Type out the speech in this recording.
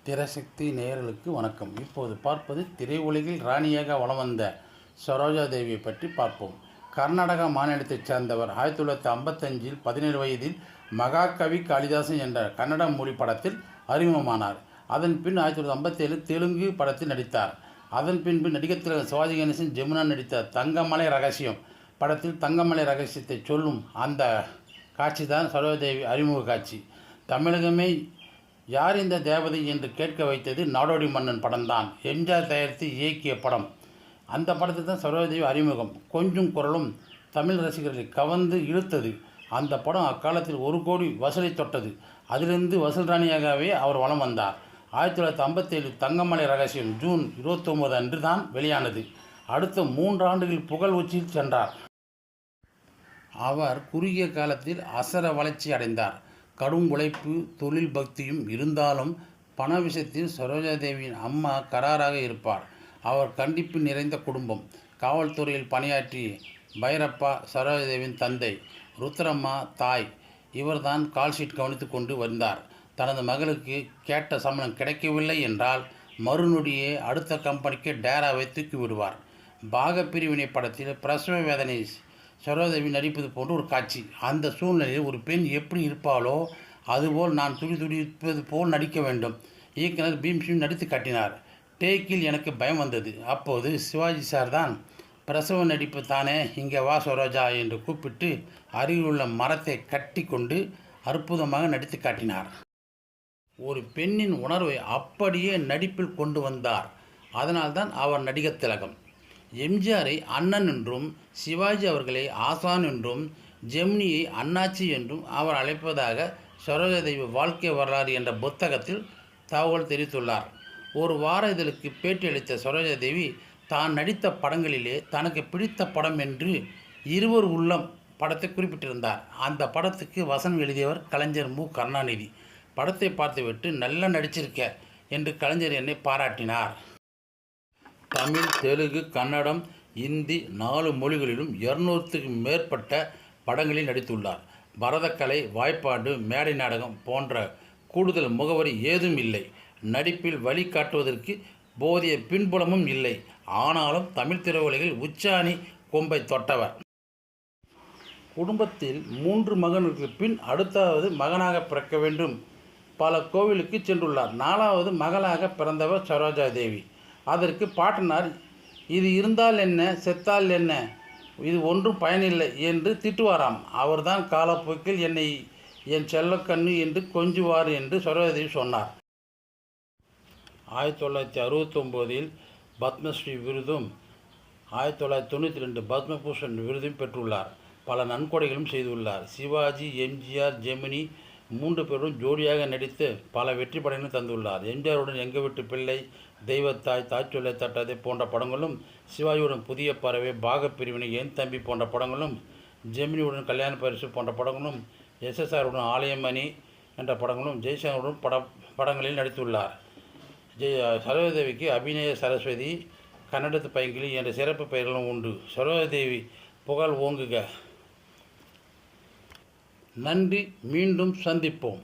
திரைசக்தி நேயர்களுக்கு வணக்கம். இப்போது பார்ப்பது திரையுலகில் ராணியாக வலம் வந்த சரோஜா தேவியை பற்றி பார்ப்போம். கர்நாடகா மாநிலத்தைச் சேர்ந்தவர். 1955 17 வயதில் மகாகவி காளிதாசன் என்ற கன்னட மொழி படத்தில் அறிமுகமானார். அதன் பின் 1957 தெலுங்கு படத்தில் நடித்தார். அதன் பின்பு நடிகர் திலகம் சிவாஜி கணேசன், ஜெமுனா நடித்த தங்கமலை ரகசியம் படத்தில் தங்கமலை ரகசியத்தை சொல்லும் அந்த காட்சி தான் சரோஜாதேவி அறிமுக காட்சி. தமிழகமே யார் இந்த தேவதை என்று கேட்க வைத்தது நாடோடி மன்னன் படம்தான். எம்ஜிஆர் தயாரித்து இயக்கிய படம். அந்த படத்தில் தான் சரோஜாதேவி அறிமுகம். கொஞ்சம் குரலும் தமிழ் ரசிகர்களை கவர்ந்து இழுத்தது. அந்த படம் அக்காலத்தில் 1 கோடி வசூலை தொட்டது. அதிலிருந்து வசூல் ராணியாகவே அவர் வலம் வந்தார். 1957 தங்கமலை ரகசியம் ஜூன் 29 அன்று தான் வெளியானது. அடுத்த 3 ஆண்டுகள் புகழ் உச்சியில் சென்றார். அவர் குறுகிய காலத்தில் அசர வளர்ச்சி அடைந்தார். கடும் உழைப்பு, தொழில் பக்தியும் இருந்தாலும் பண விஷயத்தில் சரோஜாதேவியின் அம்மா கராராக இருப்பார். அவர் கண்டிப்பு நிறைந்த குடும்பம். காவல்துறையில் பணியாற்றி பைரப்பா சரோஜாதேவியின் தந்தை, ருத்ரம்மா தாய். இவர்தான் கால்ஷீட் கவனித்து கொண்டு வந்தார். தனது மகளுக்கு கேட்ட சம்பளம் கிடைக்கவில்லை என்றால் மறுநொடியே அடுத்த கம்பெனிக்கு டேராவை தூக்கி விடுவார். பாகப்பிரிவினை படத்தில் பிரசவ வேதனை சரோஜாதேவி நடிப்பது போன்ற ஒரு காட்சி. அந்த சூழ்நிலையில் ஒரு பெண் எப்படி இருப்பாளோ அதுபோல் நான் துடிப்பது போல் நடிக்க வேண்டும். இயக்குனர் பீம்சிங் நடித்து காட்டினார். டேக்கில் எனக்கு பயம் வந்தது. அப்போது சிவாஜி சார் தான், பிரசவ நடிப்பு தானே, இங்கே வா சரோஜா என்று கூப்பிட்டு அருகிலுள்ள மரத்தை கட்டி கொண்டு அற்புதமாக நடித்து காட்டினார். ஒரு பெண்ணின் உணர்வை அப்படியே நடிப்பில் கொண்டு வந்தார். அதனால்தான் அவர் நடிகர் திலகம். எம்ஜிஆரை அண்ணன் என்றும், சிவாஜி அவர்களை ஆசான் என்றும், ஜெமினியை அண்ணாச்சி என்றும் அவர் அழைப்பதாக சரோஜாதேவி வாழ்க்கை வரலாறு என்ற புத்தகத்தில் தகவல் தெரிவித்துள்ளார். ஒரு வார இதழுக்கு பேட்டியளித்த சரோஜாதேவி தான் நடித்த படங்களிலே தனக்கு பிடித்த படம் என்று 'இருவர் உள்ளம்' படத்தை குறிப்பிட்டிருந்தார். அந்த படத்துக்கு வசனம் எழுதியவர் கலைஞர் மு. கருணாநிதி. படத்தை பார்த்துவிட்டு நல்லா நடிச்சிருக்க என்று கலைஞர் என்னை பாராட்டினார். தமிழ், தெலுங்கு, கன்னடம், இந்தி 4 மொழிகளிலும் 200க்கும் மேற்பட்ட படங்களில் நடித்துள்ளார். பரதக்கலை, வாய்ப்பாடு, மேடை நாடகம் போன்ற கூடுதல் முகவரி ஏதும் இல்லை. நடிப்பில் வழிகாட்டுவதற்கு போதிய பின்புலமும் இல்லை. ஆனாலும் தமிழ் திரையுலகில் உச்சாணி கொம்பை தொட்டவர். குடும்பத்தில் 3 மகன்களுக்கு பின் அடுத்தாவது மகனாக பிறக்க வேண்டும். பல கோவிலுக்கு சென்றுள்ளார். 4வது மகளாக பிறந்தவர் சரோஜாதேவி. அதற்கு பாட்டனார், இது இருந்தால் என்ன, செத்தால் என்ன, இது ஒன்றும் பயனில்லை என்று திட்டுவாராம். அவர்தான் காலப்போக்கில் என்னை என் செல்லக்கண்ணு என்று கொஞ்சுவார் என்று சரோஜாதேவி சொன்னார். 1969 பத்மஸ்ரீ விருதும் 1992 பத்மபூஷன் விருதும் பெற்றுள்ளார். பல நன்கொடைகளும் செய்துள்ளார். சிவாஜி, எம்ஜிஆர், ஜெமினி 3 பேரும் ஜோடியாக நடித்து பல வெற்றி படங்களும் தந்துள்ளார். எம்ஜிஆருடன் எங்கள் வீட்டு பிள்ளை, தெய்வத்தாய், தாய்ச்சொல்லை தட்டாதே போன்ற படங்களும், சிவாஜியுடன் புதிய பறவை, பாகப்பிரிவினை, என் தம்பி போன்ற படங்களும், ஜெமினியுடன் கல்யாண பரிசு போன்ற படங்களும், எஸ்எஸ்ஆருடன் ஆலயமணி என்ற படங்களும், ஜெய்சங்கருடன் படங்களில் நடித்துள்ளார். சரோஜாதேவிக்கு அபிநய சரஸ்வதி, கன்னடத்து பைங்கிலி என்ற சிறப்பு பெயர்களும் உண்டு. சரோஜாதேவி புகழ் ஓங்குக. நன்றி. மீண்டும் சந்திப்போம்.